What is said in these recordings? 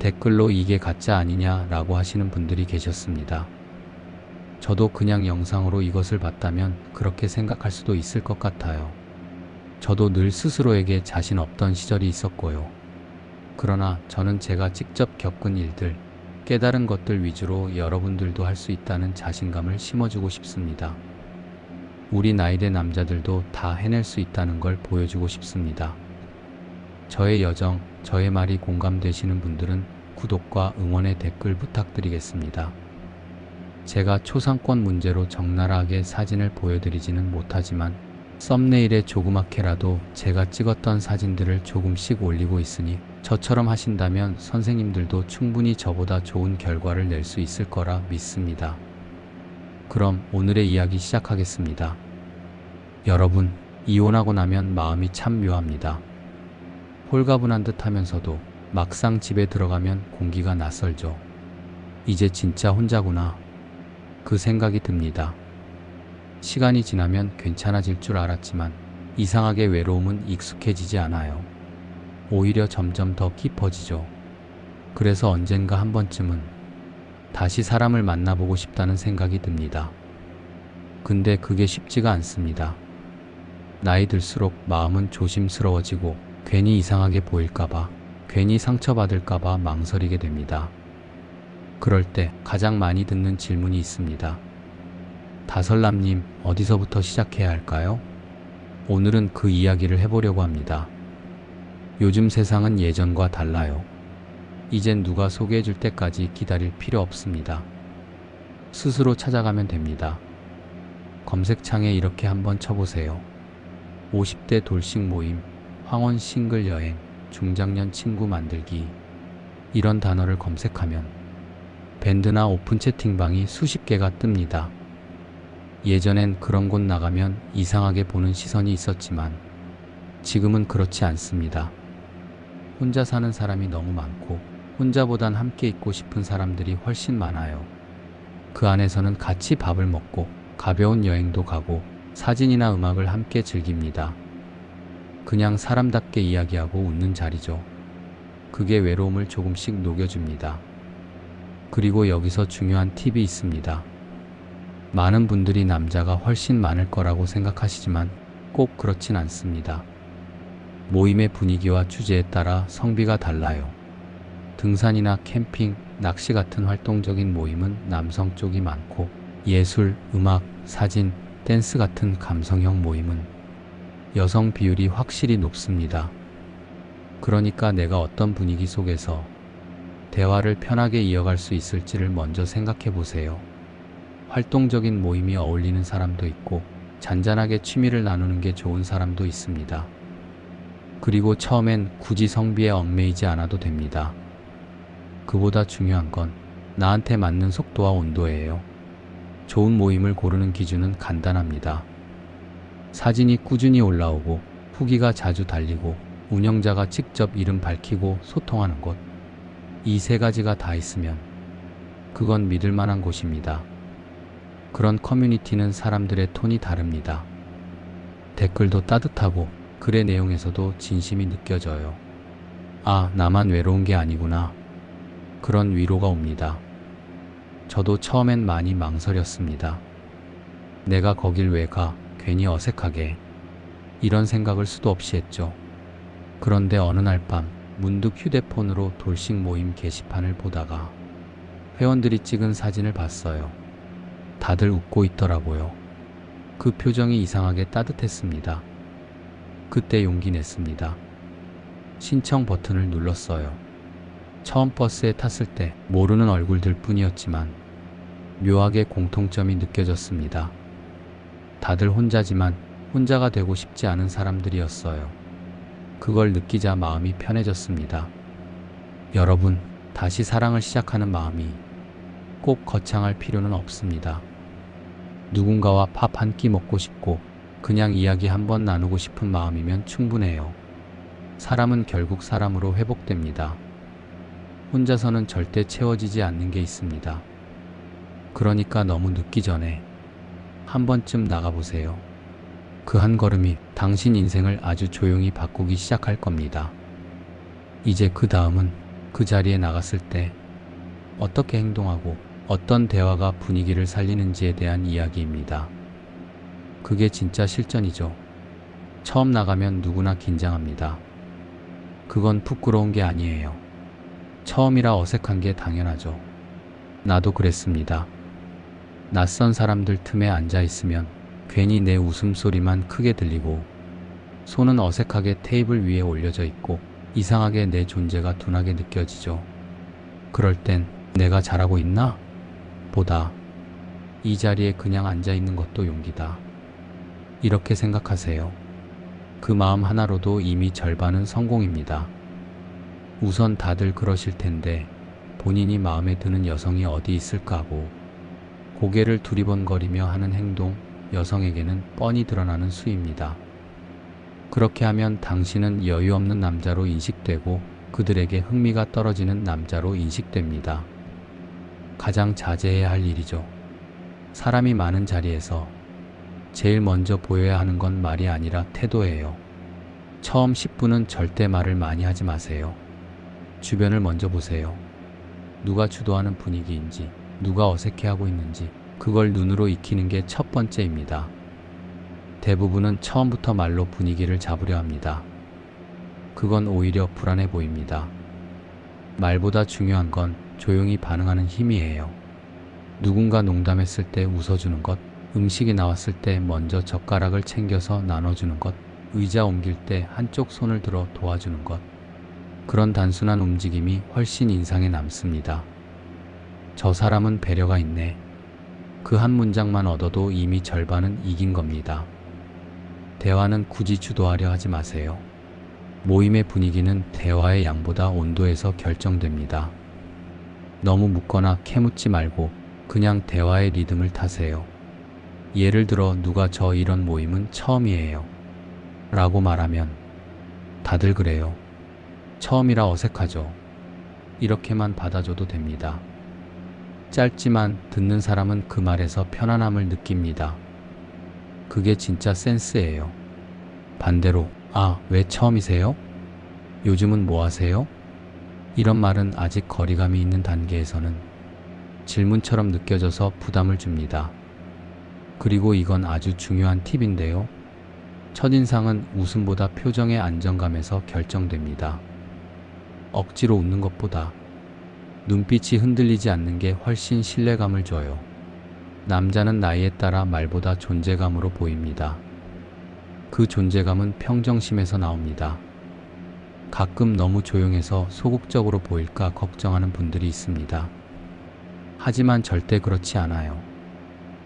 댓글로 이게 가짜 아니냐라고 하시는 분들이 계셨습니다. 저도 그냥 영상으로 이것을 봤다면 그렇게 생각할 수도 있을 것 같아요. 저도 늘 스스로에게 자신 없던 시절이 있었고요. 그러나 저는 제가 직접 겪은 일들, 깨달은 것들 위주로 여러분들도 할 수 있다는 자신감을 심어주고 싶습니다. 우리 나이대 남자들도 다 해낼 수 있다는 걸 보여주고 싶습니다. 저의 여정, 저의 말이 공감되시는 분들은 구독과 응원의 댓글 부탁드리겠습니다. 제가 초상권 문제로 적나라하게 사진을 보여드리지는 못하지만 썸네일에 조그맣게라도 제가 찍었던 사진들을 조금씩 올리고 있으니 저처럼 하신다면 선생님들도 충분히 저보다 좋은 결과를 낼 수 있을 거라 믿습니다. 그럼 오늘의 이야기 시작하겠습니다. 여러분, 이혼하고 나면 마음이 참 묘합니다. 홀가분한 듯 하면서도 막상 집에 들어가면 공기가 낯설죠. 이제 진짜 혼자구나. 그 생각이 듭니다. 시간이 지나면 괜찮아질 줄 알았지만 이상하게 외로움은 익숙해지지 않아요. 오히려 점점 더 깊어지죠. 그래서 언젠가 한 번쯤은 다시 사람을 만나보고 싶다는 생각이 듭니다. 근데 그게 쉽지가 않습니다. 나이 들수록 마음은 조심스러워지고 괜히 이상하게 보일까봐, 괜히 상처받을까봐 망설이게 됩니다. 그럴 때 가장 많이 듣는 질문이 있습니다. 다설남님, 어디서부터 시작해야 할까요? 오늘은 그 이야기를 해보려고 합니다. 요즘 세상은 예전과 달라요. 이젠 누가 소개해줄 때까지 기다릴 필요 없습니다. 스스로 찾아가면 됩니다. 검색창에 이렇게 한번 쳐보세요. 50대 돌싱 모임, 황혼 싱글 여행, 중장년 친구 만들기. 이런 단어를 검색하면 밴드나 오픈 채팅방이 수십 개가 뜹니다. 예전엔 그런 곳 나가면 이상하게 보는 시선이 있었지만 지금은 그렇지 않습니다. 혼자 사는 사람이 너무 많고 혼자보단 함께 있고 싶은 사람들이 훨씬 많아요. 그 안에서는 같이 밥을 먹고 가벼운 여행도 가고 사진이나 음악을 함께 즐깁니다. 그냥 사람답게 이야기하고 웃는 자리죠. 그게 외로움을 조금씩 녹여줍니다. 그리고 여기서 중요한 팁이 있습니다. 많은 분들이 남자가 훨씬 많을 거라고 생각하시지만 꼭 그렇진 않습니다. 모임의 분위기와 주제에 따라 성비가 달라요. 등산이나 캠핑, 낚시 같은 활동적인 모임은 남성 쪽이 많고 예술, 음악, 사진, 댄스 같은 감성형 모임은 여성 비율이 확실히 높습니다. 그러니까 내가 어떤 분위기 속에서 대화를 편하게 이어갈 수 있을지를 먼저 생각해 보세요. 활동적인 모임이 어울리는 사람도 있고 잔잔하게 취미를 나누는 게 좋은 사람도 있습니다. 그리고 처음엔 굳이 성비에 얽매이지 않아도 됩니다. 그보다 중요한 건 나한테 맞는 속도와 온도예요. 좋은 모임을 고르는 기준은 간단합니다. 사진이 꾸준히 올라오고 후기가 자주 달리고 운영자가 직접 이름 밝히고 소통하는 곳. 이 세 가지가 다 있으면 그건 믿을 만한 곳입니다. 그런 커뮤니티는 사람들의 톤이 다릅니다. 댓글도 따뜻하고 글의 내용에서도 진심이 느껴져요. 아, 나만 외로운 게 아니구나. 그런 위로가 옵니다. 저도 처음엔 많이 망설였습니다. 내가 거길 왜 가? 괜히 어색하게. 이런 생각을 수도 없이 했죠. 그런데 어느 날 밤 문득 휴대폰으로 돌싱 모임 게시판을 보다가 회원들이 찍은 사진을 봤어요. 다들 웃고 있더라고요. 그 표정이 이상하게 따뜻했습니다. 그때 용기 냈습니다. 신청 버튼을 눌렀어요. 처음 버스에 탔을 때 모르는 얼굴들 뿐이었지만 묘하게 공통점이 느껴졌습니다. 다들 혼자지만 혼자가 되고 싶지 않은 사람들이었어요. 그걸 느끼자 마음이 편해졌습니다. 여러분, 다시 사랑을 시작하는 마음이 꼭 거창할 필요는 없습니다. 누군가와 밥 한 끼 먹고 싶고 그냥 이야기 한번 나누고 싶은 마음이면 충분해요. 사람은 결국 사람으로 회복됩니다. 혼자서는 절대 채워지지 않는 게 있습니다. 그러니까 너무 늦기 전에 한 번쯤 나가보세요. 그 한 걸음이 당신 인생을 아주 조용히 바꾸기 시작할 겁니다. 이제 그 다음은 그 자리에 나갔을 때 어떻게 행동하고 어떤 대화가 분위기를 살리는지에 대한 이야기입니다. 그게 진짜 실전이죠. 처음 나가면 누구나 긴장합니다. 그건 부끄러운 게 아니에요. 처음이라 어색한 게 당연하죠. 나도 그랬습니다. 낯선 사람들 틈에 앉아 있으면 괜히 내 웃음소리만 크게 들리고 손은 어색하게 테이블 위에 올려져 있고 이상하게 내 존재가 둔하게 느껴지죠. 그럴 땐 내가 잘하고 있나? 보다 이 자리에 그냥 앉아 있는 것도 용기다. 이렇게 생각하세요. 그 마음 하나로도 이미 절반은 성공입니다. 우선 다들 그러실 텐데 본인이 마음에 드는 여성이 어디 있을까 하고 고개를 두리번거리며 하는 행동, 여성에게는 뻔히 드러나는 수입니다. 그렇게 하면 당신은 여유 없는 남자로 인식되고 그들에게 흥미가 떨어지는 남자로 인식됩니다. 가장 자제해야 할 일이죠. 사람이 많은 자리에서 제일 먼저 보여야 하는 건 말이 아니라 태도예요. 처음 10분은 절대 말을 많이 하지 마세요. 주변을 먼저 보세요. 누가 주도하는 분위기인지, 누가 어색해하고 있는지 그걸 눈으로 익히는 게 첫 번째입니다. 대부분은 처음부터 말로 분위기를 잡으려 합니다. 그건 오히려 불안해 보입니다. 말보다 중요한 건 조용히 반응하는 힘이에요. 누군가 농담했을 때 웃어주는 것, 음식이 나왔을 때 먼저 젓가락을 챙겨서 나눠주는 것, 의자 옮길 때 한쪽 손을 들어 도와주는 것. 그런 단순한 움직임이 훨씬 인상에 남습니다. 저 사람은 배려가 있네. 그 한 문장만 얻어도 이미 절반은 이긴 겁니다. 대화는 굳이 주도하려 하지 마세요. 모임의 분위기는 대화의 양보다 온도에서 결정됩니다. 너무 묻거나 캐묻지 말고 그냥 대화의 리듬을 타세요. 예를 들어 누가 저 이런 모임은 처음이에요 라고 말하면 다들 그래요. 처음이라 어색하죠. 이렇게만 받아줘도 됩니다. 짧지만 듣는 사람은 그 말에서 편안함을 느낍니다. 그게 진짜 센스예요. 반대로 왜 처음이세요? 요즘은 뭐 하세요? 이런 말은 아직 거리감이 있는 단계에서는 질문처럼 느껴져서 부담을 줍니다. 그리고 이건 아주 중요한 팁인데요. 첫인상은 웃음보다 표정의 안정감에서 결정됩니다. 억지로 웃는 것보다 눈빛이 흔들리지 않는 게 훨씬 신뢰감을 줘요. 남자는 나이에 따라 말보다 존재감으로 보입니다. 그 존재감은 평정심에서 나옵니다. 가끔 너무 조용해서 소극적으로 보일까 걱정하는 분들이 있습니다. 하지만 절대 그렇지 않아요.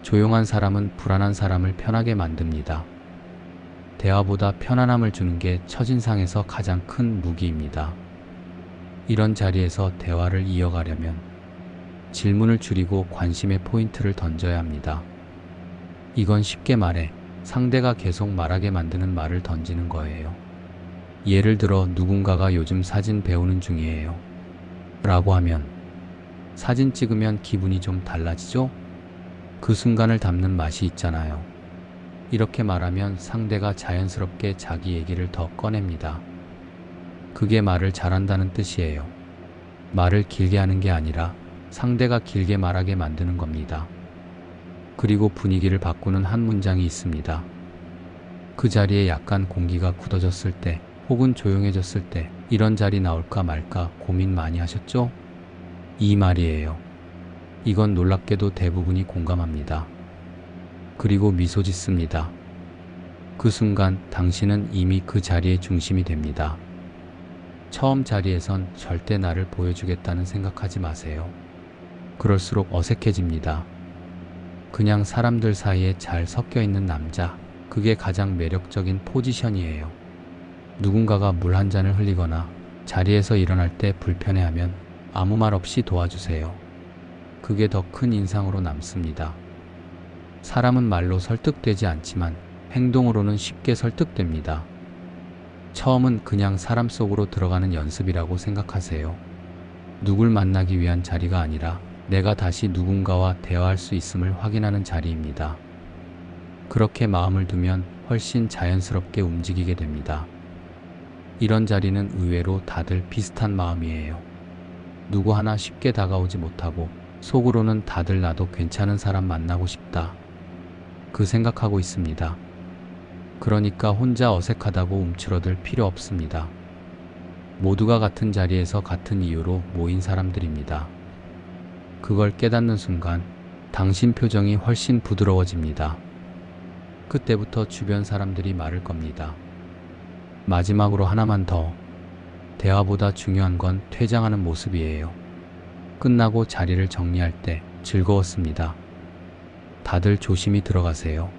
조용한 사람은 불안한 사람을 편하게 만듭니다. 대화보다 편안함을 주는 게 첫인상에서 가장 큰 무기입니다. 이런 자리에서 대화를 이어가려면 질문을 줄이고 관심의 포인트를 던져야 합니다. 이건 쉽게 말해 상대가 계속 말하게 만드는 말을 던지는 거예요. 예를 들어 누군가가 요즘 사진 배우는 중이에요 라고 하면 사진 찍으면 기분이 좀 달라지죠? 그 순간을 담는 맛이 있잖아요. 이렇게 말하면 상대가 자연스럽게 자기 얘기를 더 꺼냅니다. 그게 말을 잘한다는 뜻이에요. 말을 길게 하는 게 아니라 상대가 길게 말하게 만드는 겁니다. 그리고 분위기를 바꾸는 한 문장이 있습니다. 그 자리에 약간 공기가 굳어졌을 때 혹은 조용해졌을 때 이런 자리 나올까 말까 고민 많이 하셨죠? 이 말이에요. 이건 놀랍게도 대부분이 공감합니다. 그리고 미소 짓습니다. 그 순간 당신은 이미 그 자리의 중심이 됩니다. 처음 자리에선 절대 나를 보여주겠다는 생각하지 마세요. 그럴수록 어색해집니다. 그냥 사람들 사이에 잘 섞여 있는 남자, 그게 가장 매력적인 포지션이에요. 누군가가 물 한 잔을 흘리거나 자리에서 일어날 때 불편해하면 아무 말 없이 도와주세요. 그게 더 큰 인상으로 남습니다. 사람은 말로 설득되지 않지만 행동으로는 쉽게 설득됩니다. 처음은 그냥 사람 속으로 들어가는 연습이라고 생각하세요. 누굴 만나기 위한 자리가 아니라 내가 다시 누군가와 대화할 수 있음을 확인하는 자리입니다. 그렇게 마음을 두면 훨씬 자연스럽게 움직이게 됩니다. 이런 자리는 의외로 다들 비슷한 마음이에요. 누구 하나 쉽게 다가오지 못하고 속으로는 다들 나도 괜찮은 사람 만나고 싶다. 그 생각하고 있습니다. 그러니까 혼자 어색하다고 움츠러들 필요 없습니다. 모두가 같은 자리에서 같은 이유로 모인 사람들입니다. 그걸 깨닫는 순간 당신 표정이 훨씬 부드러워집니다. 그때부터 주변 사람들이 말을 겁니다. 마지막으로 하나만 더. 대화보다 중요한 건 퇴장하는 모습이에요. 끝나고 자리를 정리할 때 즐거웠습니다. 다들 조심히 들어가세요.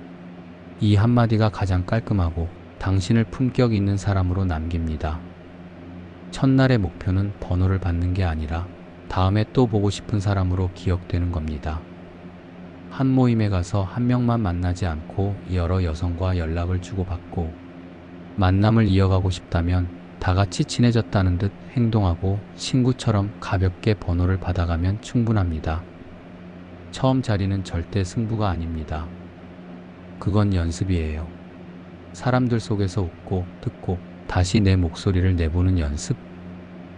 이 한마디가 가장 깔끔하고 당신을 품격 있는 사람으로 남깁니다. 첫날의 목표는 번호를 받는 게 아니라 다음에 또 보고 싶은 사람으로 기억되는 겁니다. 한 모임에 가서 한 명만 만나지 않고 여러 여성과 연락을 주고받고 만남을 이어가고 싶다면 다 같이 친해졌다는 듯 행동하고 친구처럼 가볍게 번호를 받아가면 충분합니다. 처음 자리는 절대 승부가 아닙니다. 그건 연습이에요. 사람들 속에서 웃고 듣고 다시 내 목소리를 내보는 연습.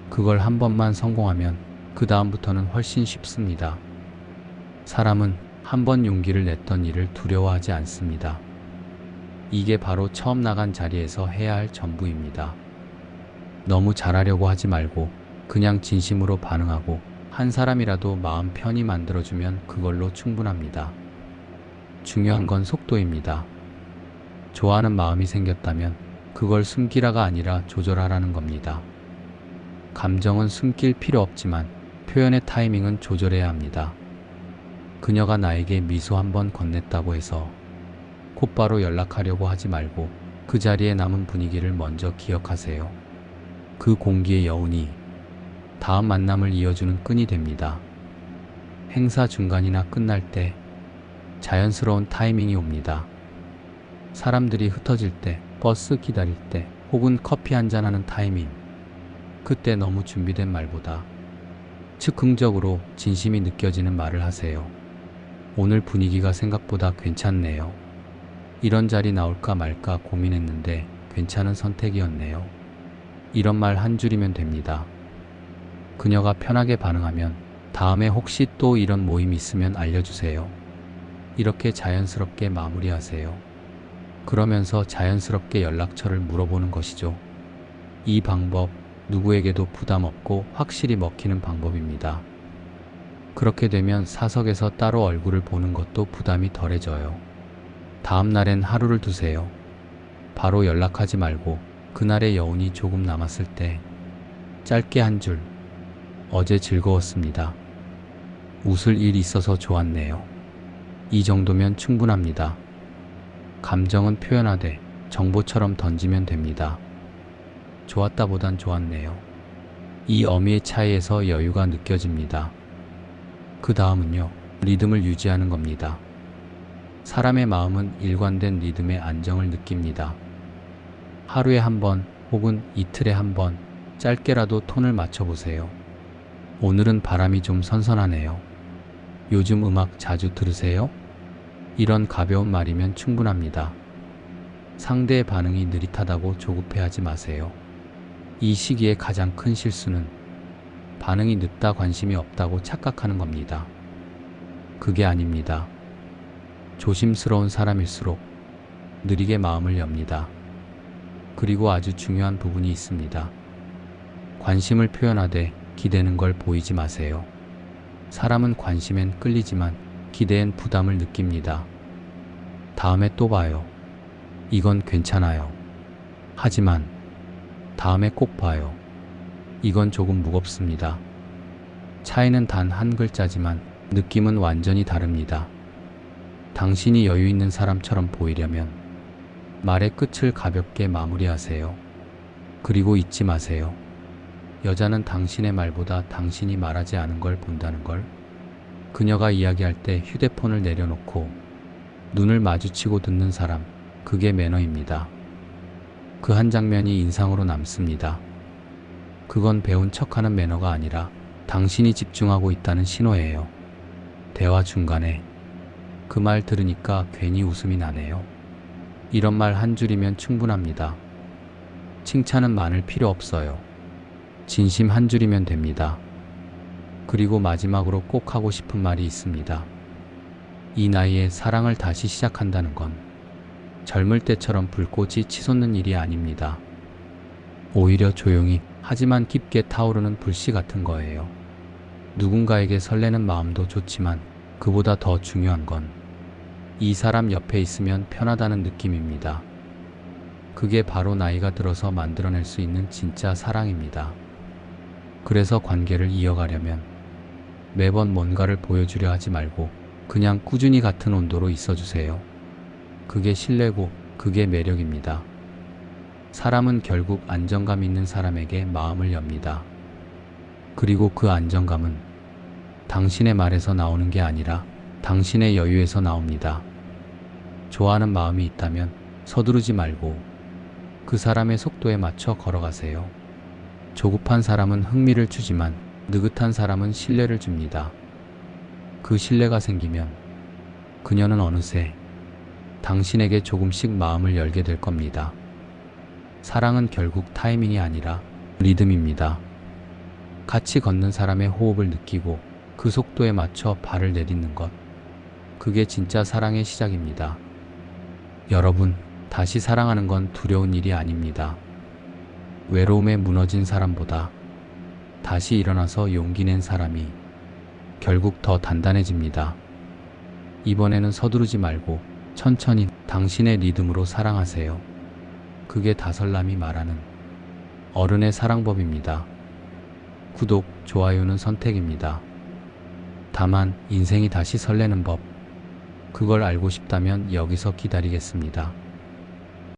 그걸 한 번만 성공하면 그 다음부터는 훨씬 쉽습니다. 사람은 한 번 용기를 냈던 일을 두려워하지 않습니다. 이게 바로 처음 나간 자리에서 해야 할 전부입니다. 너무 잘하려고 하지 말고 그냥 진심으로 반응하고 한 사람이라도 마음 편히 만들어주면 그걸로 충분합니다. 중요한 건 속도입니다. 좋아하는 마음이 생겼다면 그걸 숨기라가 아니라 조절하라는 겁니다. 감정은 숨길 필요 없지만 표현의 타이밍은 조절해야 합니다. 그녀가 나에게 미소 한번 건넸다고 해서 곧바로 연락하려고 하지 말고 그 자리에 남은 분위기를 먼저 기억하세요. 그 공기의 여운이 다음 만남을 이어주는 끈이 됩니다. 행사 중간이나 끝날 때 자연스러운 타이밍이 옵니다. 사람들이 흩어질 때, 버스 기다릴 때, 혹은 커피 한잔하는 타이밍. 그때 너무 준비된 말보다 즉흥적으로 진심이 느껴지는 말을 하세요. 오늘 분위기가 생각보다 괜찮네요. 이런 자리 나올까 말까 고민했는데 괜찮은 선택이었네요. 이런 말 한 줄이면 됩니다. 그녀가 편하게 반응하면 다음에 혹시 또 이런 모임 있으면 알려주세요. 이렇게 자연스럽게 마무리하세요. 그러면서 자연스럽게 연락처를 물어보는 것이죠. 이 방법 누구에게도 부담 없고 확실히 먹히는 방법입니다. 그렇게 되면 사석에서 따로 얼굴을 보는 것도 부담이 덜해져요. 다음 날엔 하루를 두세요. 바로 연락하지 말고 그날의 여운이 조금 남았을 때 짧게 한 줄. 어제 즐거웠습니다. 웃을 일 있어서 좋았네요. 이 정도면 충분합니다. 감정은 표현하되 정보처럼 던지면 됩니다. 좋았다보단 좋았네요. 이 어미의 차이에서 여유가 느껴집니다. 그 다음은요, 리듬을 유지하는 겁니다. 사람의 마음은 일관된 리듬의 안정을 느낍니다. 하루에 한 번 혹은 이틀에 한 번 짧게라도 톤을 맞춰보세요. 오늘은 바람이 좀 선선하네요. 요즘 음악 자주 들으세요? 이런 가벼운 말이면 충분합니다. 상대의 반응이 느릿하다고 조급해하지 마세요. 이 시기에 가장 큰 실수는 반응이 늦다 관심이 없다고 착각하는 겁니다. 그게 아닙니다. 조심스러운 사람일수록 느리게 마음을 엽니다. 그리고 아주 중요한 부분이 있습니다. 관심을 표현하되 기대는 걸 보이지 마세요. 사람은 관심엔 끌리지만 기대엔 부담을 느낍니다. 다음에 또 봐요. 이건 괜찮아요. 하지만 다음에 꼭 봐요. 이건 조금 무겁습니다. 차이는 단 한 글자지만 느낌은 완전히 다릅니다. 당신이 여유 있는 사람처럼 보이려면 말의 끝을 가볍게 마무리하세요. 그리고 잊지 마세요. 여자는 당신의 말보다 당신이 말하지 않은 걸 본다는 걸. 그녀가 이야기할 때 휴대폰을 내려놓고 눈을 마주치고 듣는 사람, 그게 매너입니다. 그 한 장면이 인상으로 남습니다. 그건 배운 척하는 매너가 아니라 당신이 집중하고 있다는 신호예요. 대화 중간에 그 말 들으니까 괜히 웃음이 나네요. 이런 말 한 줄이면 충분합니다. 칭찬은 많을 필요 없어요. 진심 한 줄이면 됩니다. 그리고 마지막으로 꼭 하고 싶은 말이 있습니다. 이 나이에 사랑을 다시 시작한다는 건 젊을 때처럼 불꽃이 치솟는 일이 아닙니다. 오히려 조용히 하지만 깊게 타오르는 불씨 같은 거예요. 누군가에게 설레는 마음도 좋지만 그보다 더 중요한 건 이 사람 옆에 있으면 편하다는 느낌입니다. 그게 바로 나이가 들어서 만들어낼 수 있는 진짜 사랑입니다. 그래서 관계를 이어가려면 매번 뭔가를 보여주려 하지 말고 그냥 꾸준히 같은 온도로 있어주세요. 그게 신뢰고 그게 매력입니다. 사람은 결국 안정감 있는 사람에게 마음을 엽니다. 그리고 그 안정감은 당신의 말에서 나오는 게 아니라 당신의 여유에서 나옵니다. 좋아하는 마음이 있다면 서두르지 말고 그 사람의 속도에 맞춰 걸어가세요. 조급한 사람은 흥미를 주지만 느긋한 사람은 신뢰를 줍니다. 그 신뢰가 생기면 그녀는 어느새 당신에게 조금씩 마음을 열게 될 겁니다. 사랑은 결국 타이밍이 아니라 리듬입니다. 같이 걷는 사람의 호흡을 느끼고 그 속도에 맞춰 발을 내딛는 것. 그게 진짜 사랑의 시작입니다. 여러분, 다시 사랑하는 건 두려운 일이 아닙니다. 외로움에 무너진 사람보다 다시 일어나서 용기 낸 사람이 결국 더 단단해집니다. 이번에는 서두르지 말고 천천히 당신의 리듬으로 사랑하세요. 그게 다설남이 말하는 어른의 사랑법입니다. 구독, 좋아요는 선택입니다. 다만 인생이 다시 설레는 법, 그걸 알고 싶다면 여기서 기다리겠습니다.